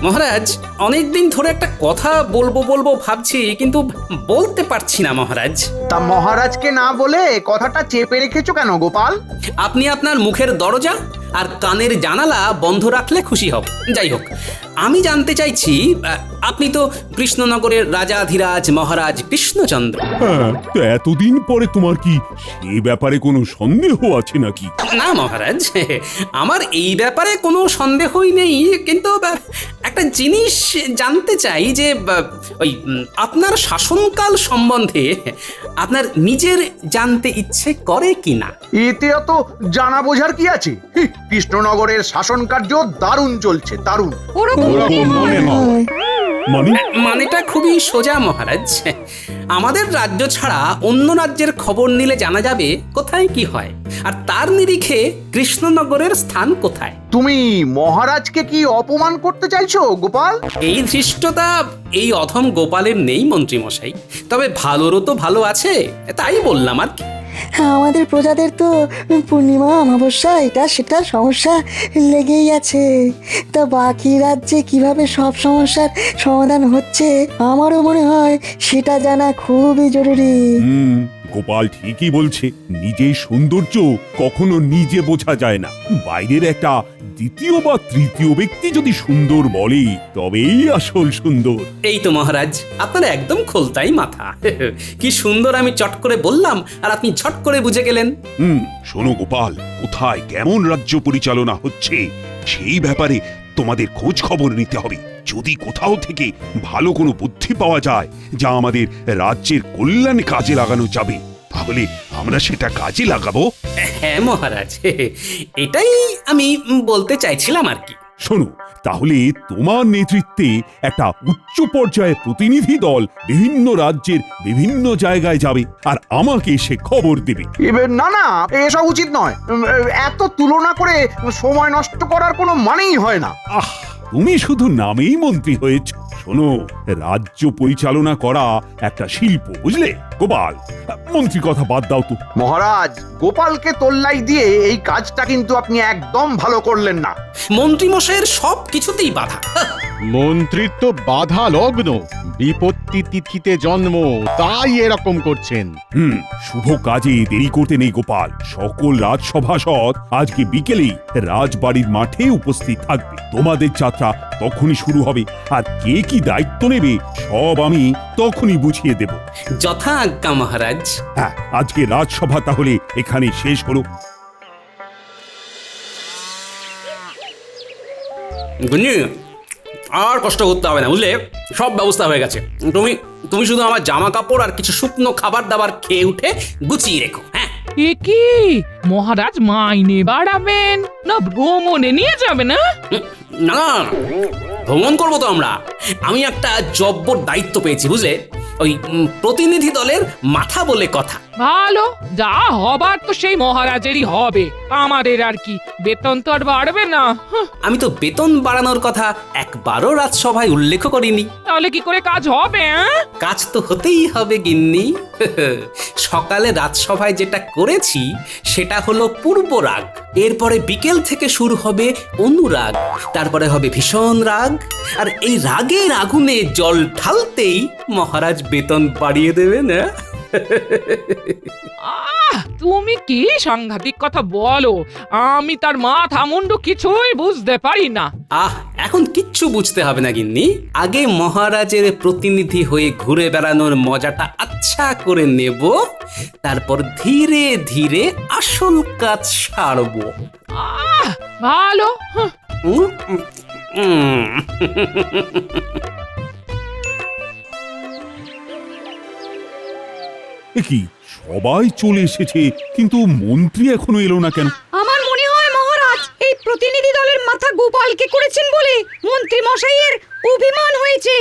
মহারাজ, অনেকদিন ধরে একটা কথা বলবো বলবো ভাবছি, কিন্তু বলতে পারছি না মহারাজ। তা মহারাজকে না বলে কথাটা চেপে রেখেছো কেন গোপাল? আপনি আপনার মুখের দরজা আর কানের জানালা বন্ধ রাখলে খুশি হব। যাই হোক, আমি জানতে চাইছি, আপনি তো কৃষ্ণনগরের রাজাধিরাজ মহারাজ কৃষ্ণচন্দ্র। হ্যাঁ, তো এতদিন পরে তোমার কি সে ব্যাপারে কোনো সন্দেহ আছে নাকি? না মহারাজ, আমার এই ব্যাপারে কোনো সন্দেহই নেই, কিন্তু একটা জিনিস জানতে চাই যে ওই আপনার শাসনকাল সম্বন্ধে আপনার নিজের জানতে ইচ্ছে করে কিনা। এতে অত জানা বোঝার কি আছে? কৃষ্ণনগরের শাসন কার্য দারুণ চলছে, দারুণ। মানে মানেটা খুবই সোজা মহারাজ। আমাদের রাজ্য ছাড়া অন্য রাজ্যের খবর নিলে জানা যাবে কোথায় কি হয়, আর তার নিরিখে কৃষ্ণনগরের স্থান কোথায়। তুমি মহারাজকে কি অপমান করতে চাইছো গোপাল? এই ধৃষ্টতা এই অধম গোপালের নেই মন্ত্রীমশাই, তবে ভালোরও তো ভালো আছে, তাই বললাম আর কি। আমাদের প্রজাদের তো পূর্ণিমা অমাবস্যা এটা সেটা সমস্যা লেগেই আছে। তা বাকি রাজ্যে কিভাবে সব সমস্যার সমাধান হচ্ছে আমারও মনে হয় সেটা জানা খুবই জরুরি। গোপাল ঠিকই বলছে, নিজের সৌন্দর্য কখনো নিজে বোঝা যায় না। বাইরের একটা দ্বিতীয় বা তৃতীয় ব্যক্তি যদি সুন্দর বলে তবেই আসল সুন্দর। এই তো মহারাজ, আপনার একদম খোলতাই মাথা। কি সুন্দর আমি চট করে বললাম আর আপনি ঝট করে বুঝে গেলেন। শোনো গোপাল, কোথায় কেমন রাজ্য পরিচালনা হচ্ছে সেই ব্যাপারে তোমাদের খোঁজ খবর নিতে হবে। যদি কোথাও থেকে ভালো কোনো বুদ্ধি পাওয়া যায় যা আমাদের রাজ্যের কল্যাণে কাজে লাগানো যাবে, তাহলে আমরা সেটা কাজে লাগাবো। হ্যাঁ মহারাজ, এটাই আমি বলতে চাইছিলাম আর কি। শোনো, তাহলে তোমার নেতৃত্বে একটা উচ্চ পর্যায়ের প্রতিনিধি দল বিভিন্ন রাজ্যের বিভিন্ন জায়গায় যাবে আর আমাকে সে খবর দেবে। না না, এসব উচিত নয়। এত তুলনা করে সময় নষ্ট করার কোনো মানেই হয় না। তুমি শুধু নামেই মন্ত্রী হয়েছ। শোনো, রাজ্য পরিচালনা করা একটা শিল্প, বুঝলে গোপাল? মন্ত্রী কথা বাদ দাও তো। মহারাজ, গোপালকে তোল্লাই দিয়ে এই কাজটা কিন্তু আপনি একদম ভালো করলেন না। মন্ত্রীমশাইয়ের সব কিছুতেই বাধা। মন্ত্রিত্ব বাধা লগ্ন, বিপত্তি তিথিতে জন্ম, তাই এরকম করছেন। শুভ কাজে দেরি করতে নেই গোপাল। সকল রাজসভাসদ আজকে বিকেলেই রাজবাড়ির মাঠে উপস্থিত থাকবে। তোমাদের যাত্রা তখনই শুরু হবে, আর কে কি দায়িত্ব নেবে সব আমি তখনই বুঝিয়ে দেব। যথা আজ্ঞা মহারাজ। হ্যাঁ, আজকে রাজসভা তাহলে এখানে শেষ হলো। গুঞ্জি, আর কষ্ট করতে হবে না, বুঝলে? সব ব্যবস্থা হয়ে গেছে। তুমি তুমি শুধু আমার জামা কাপড় আর কিছু শুকনো খাবার দাবার খেয়ে উঠে গুছিয়ে রেখো। হ্যাঁ, এ কি মহারাজ মাইনে বাড়াবেন না ভ্রমণে নিয়ে যাবেন? না না, ভ্রমণ করবো তো আমরা। আমি একটা জব্বর দায়িত্ব পেয়েছি, বুঝলে? ওই প্রতিনিধি দলের মাথা বলে কথা। ভালো, যা হবার তো সেই মহারাজেরই হবে, আমাদের আর কি। বেতন তো আর বাড়বে না। আমি তো বেতন বাড়ানোর কথা একবারও রাজসভায় উল্লেখ করিনি। তাহলে কি করে কাজ হবে? কাজ তো হতেই হবে গিন্নি। সকালে রাজসভায় যেটা করেছি সেটা হলো পূর্ব রাগ, এরপরে বিকেল থেকে শুরু হবে অনুরাগ, তারপরে হবে ভীষণ রাগ, আর এই রাগের আগুনে জল ঢালতেই মহারাজ বেতন বাড়িয়ে দেবেন। তুমি কি সাংঘাতিক কথা বলো, আমি তার মাথা মুন্ডু কিছুই বুঝতে পারি না। এখন কিচ্ছু বুঝতে হবে না গিন্নি, আগে মহারাজের প্রতিনিধি হয়ে ঘুরে বেড়ানোর মজাটা আচ্ছা করে নেব, তারপর ধীরে ধীরে আসল কাজ সারবো। ভালো। কি সবাই চলে এসেছে, কিন্তু মন্ত্রী এখনো এলো না কেন? আমার মনে হয় মহারাজ এই প্রতিনিধি দলের মাথা গোপালকে করেছেন বলে মন্ত্রী মশাইয়ের অভিমান হয়েছে।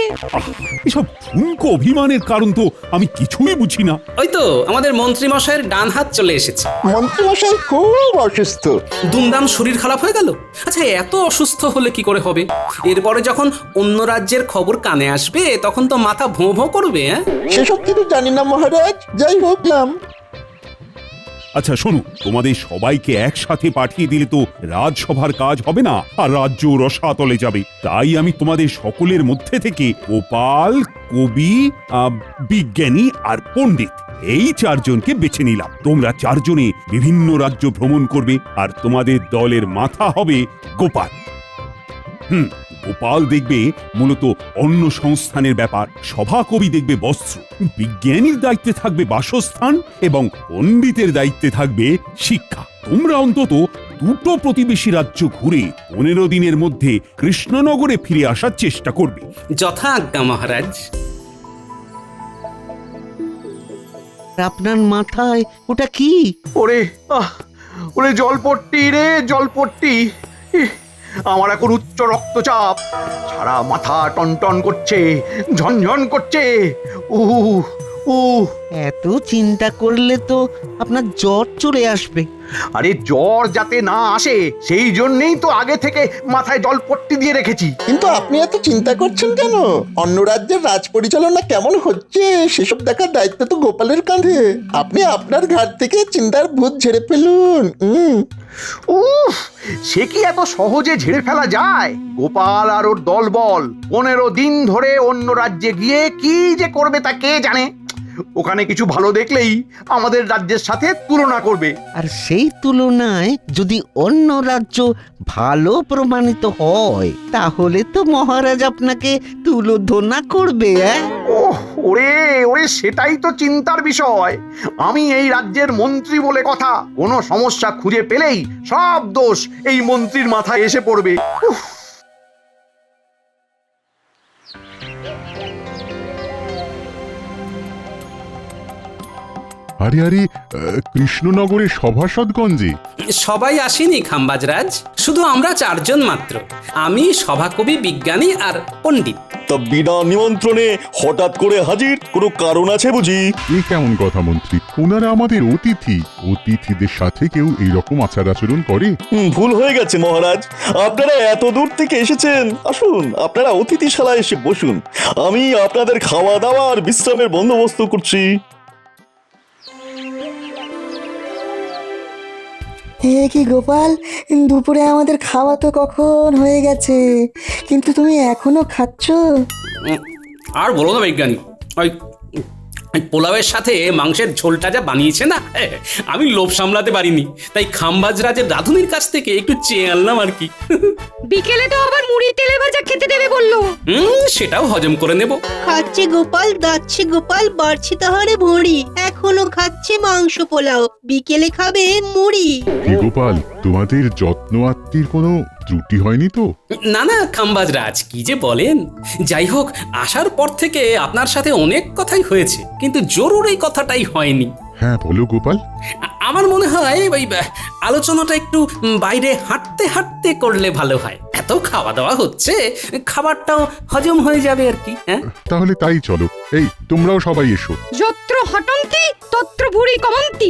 এসব ঠুনকো অভিমানের কারণ তো আমি কিছুই বুঝি না। ওই তো আমাদের মন্ত্রী মশাইয়ের ডান হাত চলে এসেছে। মন্ত্রীমশাই খুব অসুস্থ। দুমদাম শরীর খারাপ হয়ে গেল। আচ্ছা, এত অসুস্থ হলে কি করে হবে? এরপরে যখন অন্য রাজ্যের খবর কানে আসবে তখন তো মাথা ভোঁ ভোঁ করবে। সেসব কিছু জানি না মহারাজ, যাই হোক নাম। আচ্ছা শোনো, তোমাদের সবাইকে একসাথে পাঠিয়ে দিলে তো রাজসভার কাজ হবে না, আর রাজ্য রসাতলে যাবে। তাই আমি তোমাদের সকলের মধ্যে থেকে গোপাল, কবি, বিজ্ঞানী আর পণ্ডিত এই চারজনকে বেছে নিলাম। তোমরা চারজনে বিভিন্ন রাজ্য ভ্রমণ করবে, আর তোমাদের দলের মাথা হবে গোপাল। গোপাল দেখবে মূলত অন্ন সংস্থানের ব্যাপার, সভাকবি দেখবে বস্ত্র, বিজ্ঞানীর দায়িত্বে থাকবে বাসস্থান এবং পণ্ডিতের দায়িত্বে থাকবে শিক্ষা। তোমরা অন্তত দুটো প্রতিবেশী রাজ্য ঘুরে 15 দিনের মধ্যে কৃষ্ণনগরে ফিরে আসার চেষ্টা করবে। যথা আজ্ঞা মহারাজ। আপনার মাথায় ওটা কি? ওরে ওরে জলপট্টি রে জলপট্টি, ইহ, আমার এখন উচ্চ রক্তচাপ, সারা মাথা টনটন করছে, ঝনঝন করছে। এত চিন্তা করলে তো আপনার জ্বর চলে আসবে। আরে জ্বর যাতে না আসে সেই জন্যই তো আগে থেকে মাথায় জলপট্টি দিয়ে রেখেছি। কিন্তু আপনি এত চিন্তা করছেন কেন? অন্য রাজ্যের রাজ পরিচালনা কেমন হচ্ছে সেসব দেখার দায়িত্ব তো গোপালের কাঁধে। আপনি আপনার ঘাট থেকে চিন্তার ভূত ঝেড়ে ফেলুন। উফ, সে কি এত সহজে ঝেড়ে ফেলা যায়? গোপাল আর ওর দলবল 15 দিন ধরে অন্য রাজ্যে গিয়ে কি যে করবে তা কে জানে। ওখানে কিছু ভালো দেখলেই আমাদের রাজ্যের সাথে তুলনা করবে। আর সেই তুলনায় যদি অন্য রাজ্য ভালো প্রমাণিত হয় তাহলে তো মহারাজ আপনাকে তুলোধনা করবে। ওরে ওরে, সেটাই তো চিন্তার বিষয়। আমি এই রাজ্যের মন্ত্রী বলে কথা, কোনো সমস্যা খুঁজে পেলেই সব দোষ এই মন্ত্রীর মাথায় এসে পড়বে। উফ। আরে আরে, কৃষ্ণনগরের সভাসদগঞ্জে সবাই আসেনি খাম্বাজরাজ, শুধু আমরা চারজন মাত্র, আমি, সভাকবি, বিজ্ঞানী আর পণ্ডিত। তা বিনা নিমন্ত্রণে হঠাৎ করে হাজির, কোনো কারণ আছে বুঝি? এই কেমন কথা মন্ত্রী? ওনারা আমাদের অতিথি, অতিথিদের সাথে কেউ এইরকম আচার আচরণ করে? ভুল হয়ে গেছে মহারাজ, আপনারা এত দূর থেকে এসেছেন, আসুন আপনারা অতিথিশালায় এসে বসুন, আমি আপনাদের খাওয়া দাওয়া আর বিশ্রামের বন্দোবস্ত করছি। হে কি গোপাল, দুপুরে আমাদের খাওয়া তো কখন হয়ে গেছে, কিন্তু তুমি এখনো খাচ্ছ? আর বলো না বিজ্ঞানী, ওই পোলাওয়ের সাথে মাংসের ঝোলটা যা বানিয়েছে না, আমি লোভ সামলাতে পারিনি, তাই খাম্বাজরাজের রাধুনির কাছ থেকে একটু চেয়ে আনলাম আর কি। বিকেলে তো আবার মুড়ি তেলে ভাজা খেতে দেবে বললো। সেটাও হজম করে নেব। খাচ্ছে গোপাল, দাচ্ছে গোপাল, বাড়ছে তাহারে ভুঁড়ি, এখনো খাচ্ছে মাংস পোলাও, বিকেলে খাবে মুড়ি। কি গোপাল, তোমাদের যত্ন আত্মীর কোনো ত্রুটি হয়নি তো? না না খাম্বাজরাজ, কি যে বলেন। যাই হোক, আসার পর থেকে আপনার সাথে অনেক কথাই হয়েছে, কিন্তু জরুর এই কথাটাই হয়নি। হ্যাঁ বলো গোপাল। আমার মনে হয় ওই আলোচনাটা একটু বাইরে হাঁটতে হাঁটতে করলে ভালো হয়। এত খাওয়া দাওয়া হচ্ছে, খাবারটাও হজম হয়ে যাবে আর কি। হ্যাঁ তাহলে তাই চলো, এই তোমরাও সবাই এসো। যত্র হটন্তি তত্র ভুঁড়ি কমন্তি।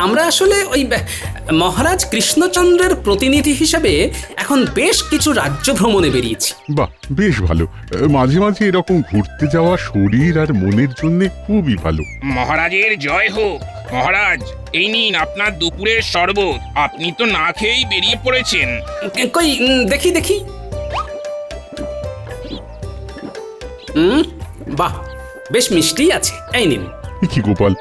আমরা আসলে ওই মহারাজ কৃষ্ণচন্দ্রের প্রতিনিধি হিসেবে এখন বেশ কিছু রাজ্য ভ্রমণে বেরিয়েছি। বাহ, বেশ ভালো। মাঝে মাঝে এরকম ঘুরতে যাওয়া শরীর আর মনের জন্য খুবই ভালো। মহারাজের জয় হোক। মহারাজ, এই নিন আপনার দুপুরের শরবত, আপনি তো না খেয়েই বেরিয়ে পড়েছেন। কই দেখি দেখি। বাহ, বেশ মিষ্টি আছে, এই নিন। কি গোপাল,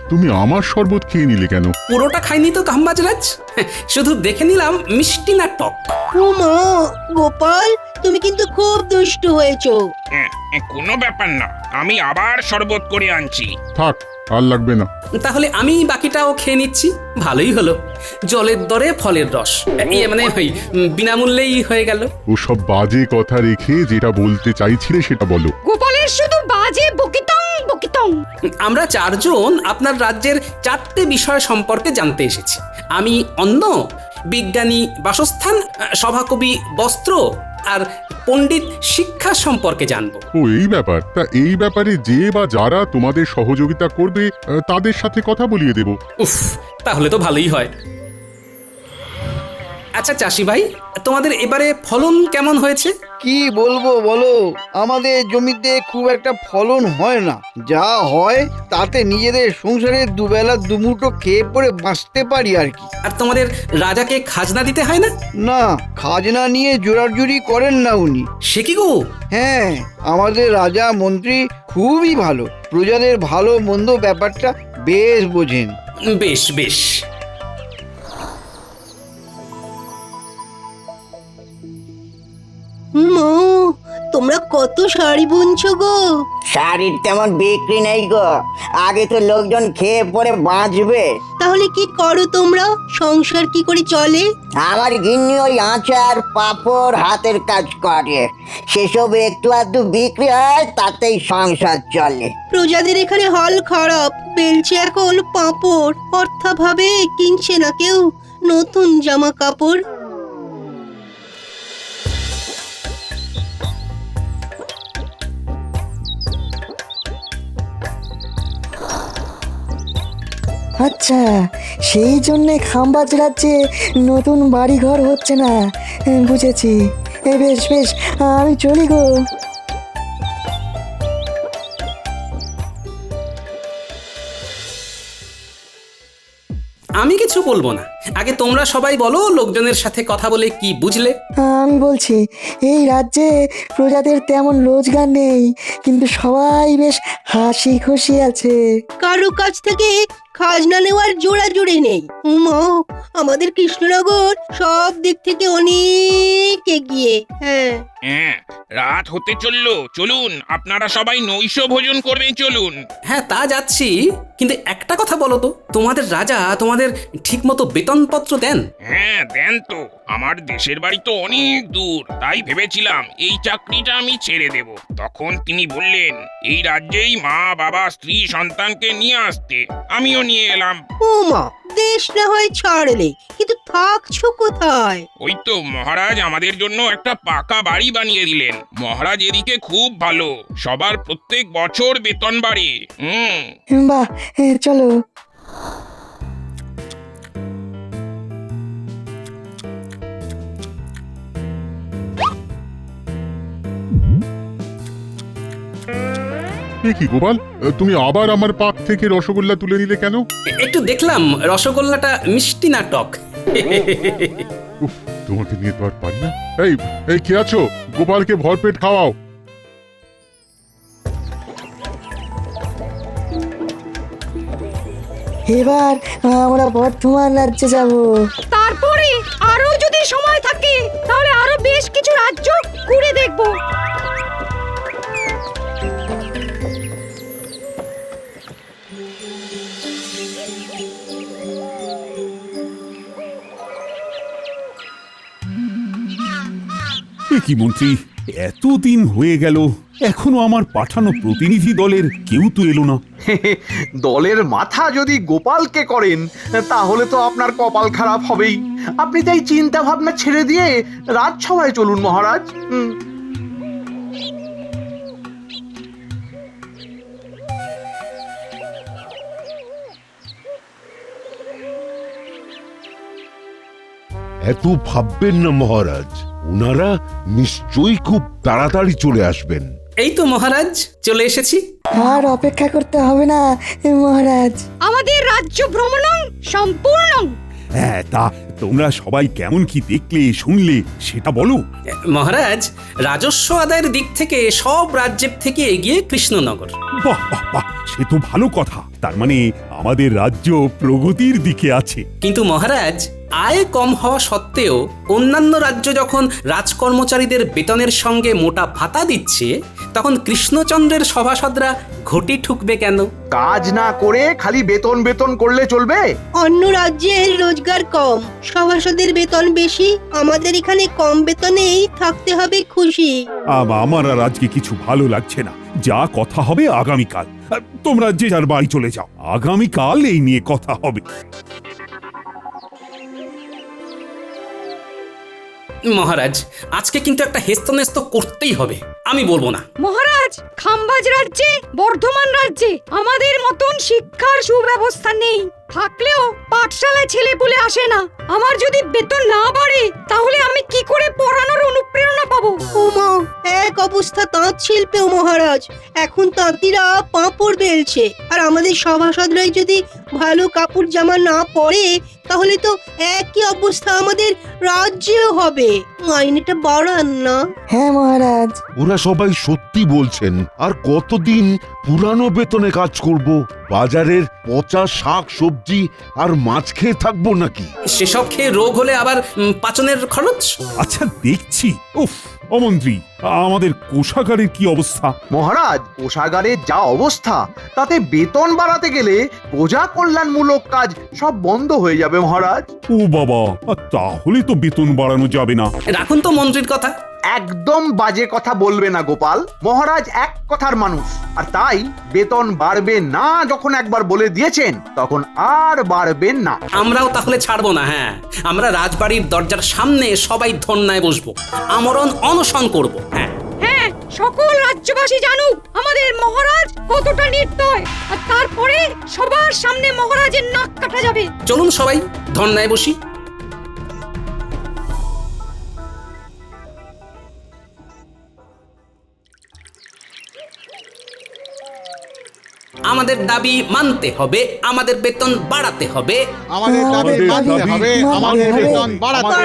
তুমি আমার শরবত খেয়ে নিলে কেন? পুরোটা খাইনি তো খাম্বাজরাজ, শুধু দেখে নিলাম মিষ্টি না টক। মা গোপাল, তুমি কিন্তু খুব দুষ্টু হয়েছো। কোনো ব্যাপার না, আমি আবার শরবত করে আনছি। থাক, আর লাগবে না। তাহলে আমি বাকিটাও খেয়ে নিচ্ছি, ভালোই হলো। জলের দরে ফলের রস, মানে ওই বিনামূল্যেই হয়ে গেল। ওসব বাজে কথা রেখে যেটা বলতে চাইছিলে সেটা বলো। গোপালের শুধু বাজে বকিতং বকিতং। আমরা চারজন আপনার রাজ্যের 4টে বিষয় সম্পর্কে জানতে এসেছি। আমি অন্ন, বিজ্ঞানী বাসস্থান, সভাকবি বস্ত্র আর পণ্ডিত শিক্ষা সম্পর্কে জানবো। ও এই ব্যাপার, তা এই ব্যাপারে যে বা যারা তোমাদের সহযোগিতা করবে তাদের সাথে কথা বলিয়ে দেব। উফ, তাহলে তো ভালোই হয়। আচ্ছা চাষি ভাই, তোমাদের এবারে ফলন কেমন হয়েছে? কি বলবো বলো, আমাদের জমিতে খুব একটা ফলন হয় না, যা হয় তাতে নিজেদের সংসারে দুবেলা দুমুঠো খেয়ে পড়ে বাঁচতে পারি আর কি। আর তোমাদের রাজাকে খাজনা দিতে হয় না? না, খাজনা নিয়ে জোরাজুরি করেন না উনি। সে কি গো? হ্যাঁ, আমাদের রাজা মন্ত্রী খুবই ভালো, প্রজাদের ভালো মন্দ ব্যাপারটা বেশ বোঝেন। বেশ বেশ। মা, তোমরা কত শাড়ি বুনছো গো? শাড়ির তেমন বিক্রি নেই গো, আগে তো লোকজন খেয়ে পরে বাঁচবে। তাহলে কি করো তোমরা? সংসার কি করে চলে? আমার গিন্নি ওই আচার পাঁপড় হাতের কাজ করে, সেসব একটু আধটু বিক্রি হয়, তাতেই সংসার চলে। প্রজাদের এখানে হাল খারাপ, বেলছে এখন পাঁপড়, অর্থাভাবে কিনছে না কেউ নতুন জামা কাপড়। আচ্ছা, সেই জন্যে খাম্বাজ রাজ্যে নতুন বাড়িঘর হচ্ছে না। বুঝেছি। বেশ বেশ, আমি চলি গো। আমি কিছু বলবো না, আগে তোমরা সবাই বলো লোকজনের সাথে কথা বলে কি বুঝলে। আমি বলছি, এই রাজ্যে প্রজাদের তেমন রোজগার নেই, কিন্তু সবাই বেশ হাসি খুশি আছে। কারো কাছ থেকে খাজনা নেওয়ার জোড়াজুড়ি নেই। উমা, আমাদের কৃষ্ণনগর সব দিক থেকে অনেক এগিয়ে। হ্যাঁ হ্যাঁ, রাত হতে চললো, চলুন আপনারা সবাই নৈশ ভোজন করবেন, চলুন। হ্যাঁ, তা যাচ্ছি, কিন্তু একটা কথা বলো তো, তোমাদের রাজা তোমাদের ঠিকমতো বেতনপত্র দেন? হ্যাঁ দেন তো, আমার দেশের বাড়ি তো অনেক দূর, তাই ভেবেছিলাম এই চাকরিটা আমি ছেড়ে দেব। তখন তিনি বললেন এই রাজ্যেই মা বাবা স্ত্রী সন্তানকে নিয়ে আসতে, আমিও নিয়ে এলাম। উমা, দেশ না হয় ছাড়লে, কিন্তু থাকছো কোথায়? ওই তো মহারাজ আমাদের জন্য একটা পাকা বাড়ি বানিয়ে দিলেন। মহারাজ এদিকে খুব ভালো, সবার প্রত্যেক বছর বেতন বাড়ে। বাহ, চলো। কি গোপাল, তুমি আবার আমার পাক থেকে রসগোল্লা তুলে নিলে কেন? একটু দেখলাম রসগোল্লাটা মিষ্টি না টক। উফ, তোমাকে নিয়ে তো আর পারি না। এই এই কে আছো? গোপালকে ভরপেট খাওয়াও। এবার আমরা বর্ধমান রাজ্যে যাব। তারপরে আরো যদি সময় থাকে তাহলে আরো বেশ কিছু রাজ্য ঘুরে দেখব। কি মন্ত্রী, এতদিন হয়ে গেল, এখনো আমার পাঠানো প্রতিনিধি দলের কেউ তো এলো না। দলের মাথা যদি গোপালকে করেন, তাহলে তো আপনার কপাল খারাপ হবেই। আপনি তাই চিন্তা ভাবনা ছেড়ে দিয়ে রাজসভায় চলুন মহারাজ। এত ভাববেন না মহারাজ, ওনারা নিশ্চয়ই খুব তাড়াতাড়ি চলে আসবেন। এই তো মহারাজ চলে এসেছি। আর অপেক্ষা করতে হবে না মহারাজ। আমাদের রাজ্য ভ্রমণ সম্পূর্ণ। হ্যাঁ, তা তোমরা সবাই কেমন কি দেখলে শুনলে সেটা বলো। মহারাজ, রাজস্ব আদায়ের দিক থেকে সব রাজ্যের থেকে এগিয়ে কৃষ্ণনগর। বাহ বাহ বাহ, সে তো ভালো কথা। তার মানে আমাদের রাজ্য প্রগতির দিকে আছে। কিন্তু মহারাজ, আয় কম হওয়া সত্ত্বেও অন্যান্য রাজ্য যখন রাজকর্মচারীদের বেতনের সঙ্গে মোটা ভাতা দিচ্ছে, তখন কৃষ্ণচন্দ্রের সভাসদরা ঘটি ঠুকবে কেন? কাজ না করে খালি বেতন বেতন করলে চলবে? অন্য রাজ্যের রোজগার কম, সভাসদের বেতন বেশি, আমাদের এখানে কম বেতনেই থাকতে হবে খুশি। আমার আর আজকে কিছু ভালো লাগছে না। যা কথা হবে আগামীকাল। তোমরা যে যার বাড়ি চলে যাও, আগামীকাল এই নিয়ে কথা হবে। মহারাজ, আজকে কিন্তু একটা হেস্তনেস্ত করতেই হবে, আমি বলবো না। মহারাজ, খাম্বাজ রাজ্যে, বর্ধমান রাজ্যে আমাদের মতন শিক্ষার সুব্যবস্থা নেই। থাকলেও পাঠশালায় ছেলে পুলে আসে না। আমার যদি বেতন না বাড়ে তাহলে আমি কি করে পড়ানোর অনুপ্রেরণা পাবো? ওমা, অবস্থা তাঁত শিল্পেও মহারাজ। এখন তাঁতিরা পাঁপড় বেলছে, আর আমাদের সভাসদরাই যদি ভালো কাপড় জামা না পরে তাহলে তো একই অবস্থা আমাদের রাজ্যেও হবে। মাইনেটা বাড়ান না। হ্যাঁ মহারাজ। ওরা সবাই সত্যি বলছেন। আর কতদিন পুরানো বেতনে কাজ করব? বাজারের পচা শাক সবজি আর মাছ খেয়ে থাকবো নাকি? সেসব খেয়ে রোগ হলে আবার পাচনের খরচ। আচ্ছা দেখছি। উফ অমন্ত্রী, আমাদের কোষাগারের কি অবস্থা? মহারাজ, কোষাগারের যা অবস্থা তাতে বেতন বাড়াতে গেলে প্রজা কল্যাণমূলক কাজ সব বন্ধ হয়ে যাবে মহারাজ। ও বাবা, তাহলে তো বেতন বাড়ানো যাবে না। রাখুন তো মন্ত্রীর কথা। একদম বাজে কথা বলবে না গোপাল। মহারাজ এক কথার মানুষ, আর তাই বেতন বাড়বে না যখন একবার বলে দিয়েছেন তখন আর বাড়বে না। আমরাও তাহলে ছাড়বো না। হ্যাঁ, আমরা রাজবাড়ির দরজার সামনে সবাই ধর্নায় বসবো, আমরণ অনশন করব। হ্যাঁ হ্যাঁ, সকল রাজ্যবাসী জানুক আমাদের মহারাজ কতটা নির্দয়, আর তারপরে সবার সামনে মহারাজের নাক কাটা যাবে। চলুন সবাই ধর্নায় বসি। আমাদের দাবি মানতে হবে, আমাদের বেতন বাড়াতে হবে, আমাদের দাবি মানতে হবে, আমাদের বেতন বাড়াতে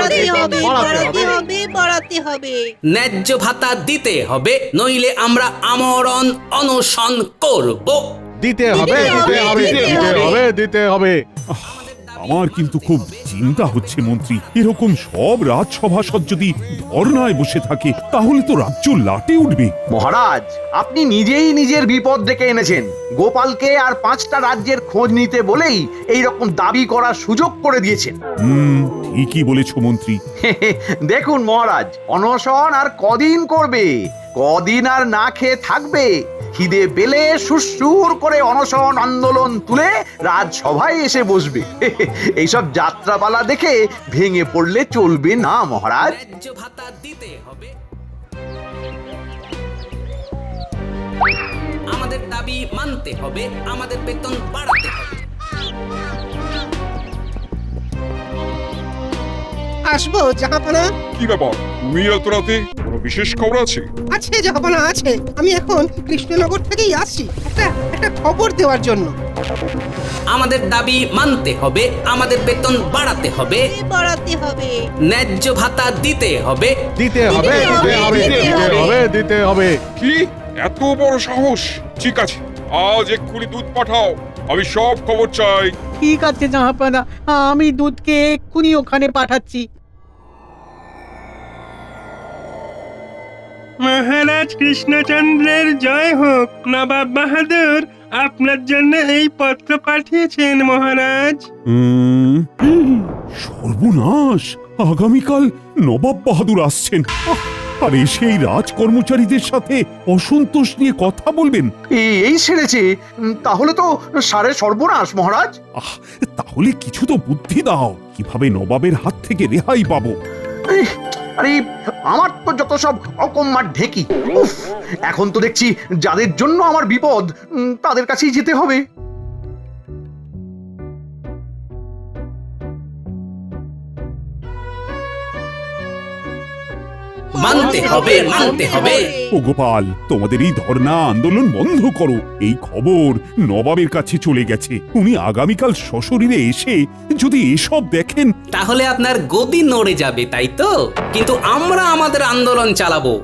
হবে। ন্যায্য ভাতা দিতে হবে, নইলে আমরা আমরণ অনশন করব। দিতে হবে, দিতে হবে, দিতে হবে, দিতে হবে। আমার কিন্তু খুব চিন্তা হচ্ছে মন্ত্রী। এরকম সব রাজসভাসদ যদি ধর্নায় বসে থাকে তাহলে তো রাজ্য লাটে উঠবে। মহারাজ, আপনি নিজেই নিজের বিপদ ডেকে এনেছেন। গোপালকে আর 5টা রাজ্যের খোঁজ নিতে বলেই এই রকম দাবি করার সুযোগ করে দিয়েছেন। ঠিকই বলেছো মন্ত্রী। দেখুন মহারাজ, অনশন আর কদিন করবে? কদিন আর না খেয়ে থাকবে? খিদে পেলে সুরসুর করে অনশন আন্দোলন তুলে রাজসভায় এসে বসবে। এইসব যাত্রাপালা দেখে ভেঙে পড়লে চলবে না মহারাজ। ন্যায্য ভাতা দিতে হবে, আমাদের দাবি মানতে হবে, আমাদের বেতন বাড়াতে হবে। আসবো জাহাপনা। কি ব্যাপার, তুমি এত রাতে? কোনো বিশেষ খবর আছে? আছে জাহাপনা আছে। আমি এখন কৃষ্ণনগর থেকেই আসছি একটা খবর দেওয়ার জন্য। আমাদের দাবি মানতে হবে, আমাদের বেতন বাড়াতে হবে, ন্যায্য ভাতা দিতে হবে, দিতে হবে, দিতে হবে, দিতে হবে, দিতে হবে। কি এত বড় সাহস? ঠিক আছে, আজ এক্ষুনি দুধ পাঠাও, আমি সব খবর চাই। ঠিক আছে জাহাপনা, আমি দুধকে এক্ষুনি ওখানে পাঠাচ্ছি। মহারাজ কৃষ্ণচন্দ্রের জয় হোক। নবাব বাহাদুর আপনার জন্য এই পত্র পাঠিয়েছেন মহারাজ। সর্বনাশ, আগামীকাল নবাব বাহাদুর আসছেন। আর সেই রাজ কর্মচারীদের সাথে অসন্তোষ নিয়ে কথা বলবেন। এই সেরেছে, তাহলে তো সারে সর্বনাশ মহারাজ। তাহলে কিছু তো বুদ্ধি দাও, কিভাবে নবাবের হাত থেকে রেহাই পাবো। আরে আমার তো যত সব অকম্মার ঢেকি। উফ, এখন তো দেখছি যাদের জন্য আমার বিপদ তাদের কাছেই যেতে হবে। মানতে হবে, মানতে হবে। ও গোপাল, তোমাদের এই ধর্ণা আন্দোলন বন্ধ করো। এই খবর নবাবের কাছে চলে গেছে। উনি আগামীকাল সশরীরে এসে যদি এসব দেখেন তাহলে আপনার গদি নড়ে যাবে, তাই তো? কিন্তু আমরা আমাদের আন্দোলন চালাবো,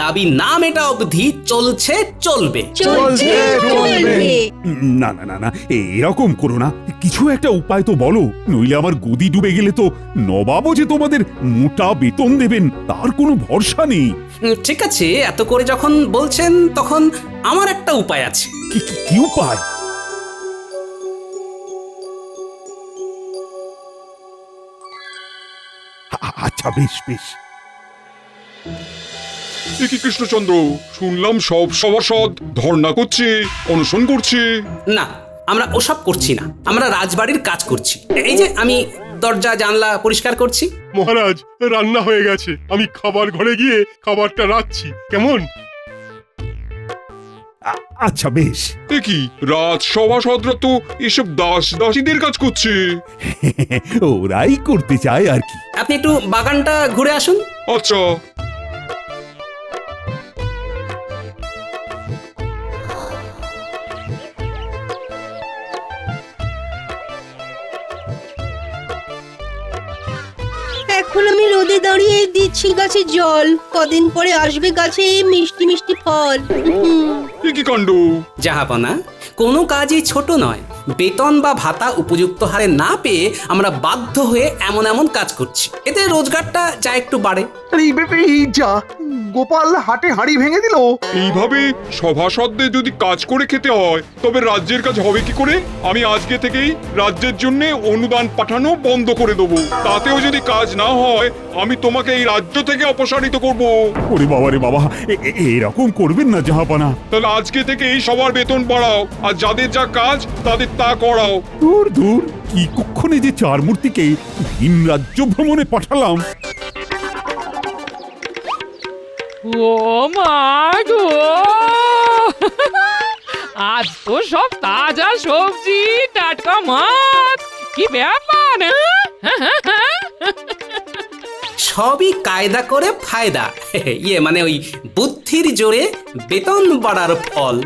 দাবি না মেটা অবধি চলছে চলবে। না না না না, এরকম করো না। কিছু একটা উপায় তো বলো, নইলে আমার গদি ডুবে গেলে তো নবাবও যে তোমাদের মোটা বেতন দেবেন তার কোনো ভরসা নেই। ঠিক আছে, এত করে যখন বলছেন তখন আমার একটা উপায় আছে। কি উপায়? আচ্ছা বেশ বেশ। কি কৃষ্ণচন্দ্র, শুনলাম সব সভাসদ ধর্ণা করছে, অনশন করছে। না, আমরা ওসব করছি না, আমরা রাজবাড়ির কাজ করছি। এই যে আমি দরজা জানলা পরিষ্কার করছি। মহারাজ, রান্না হয়ে গেছে, আমি খাবার ঘরে গিয়ে খাবারটা রাখছি, কেমন? আচ্ছা বেশ। কি রাজসভাসদরা তো এসব দাসীদের কাজ করছে। ওরাই করতে চায় আর কি। আপনি একটু বাগানটা ঘুরে আসুন। আচ্ছা। দিচ্ছি গাছে জল, কদিন পরে আসবে গাছে মিষ্টি মিষ্টি ফল। কি কাণ্ড! জাহাপনা, কোনো কাজই ছোট নয়। বেতন বা ভাতা উপযুক্ত হারে না পেয়ে আমরা বাধ্য হয়ে এমন এমন কাজ করছি, এতে রোজগারটা যা একটু বাড়ে। আরে এই যা, গোপাল হাটে হাঁড়ি ভেঙে দিল। এইভাবে সভাসদদের যদি কাজ করে খেতে হয় তবে রাজ্যের কাজ হবে কি করে? আমি আজকে থেকেই রাজ্যের জন্য অনুদান পাঠানো বন্ধ করে দেবো। তাতেও যদি কাজ না হয় আমি তোমাকে এই রাজ্য থেকে অপসারিত করব। ওরে বাবা রে বাবা, এরকম করবেন না জাহাপানা। তাহলে আজকে থেকে এই সবার বেতন বাড়াও, আর যাদের যা কাজ তাদের তা করাও। দূর দূর, কি কুক্ষণে যে চার মূর্তিকে ভিন রাজ্য ভ্রমণে পাঠালাম। ও মা গো, আজ তো সব তাজা সবজি, টাটকা মাছ, কি ব্যাপার? সবই কায়দা করে ফায়দা। ইয়ে মানে ওই বুদ্ধির জোরে বেতন বাড়ার ফল।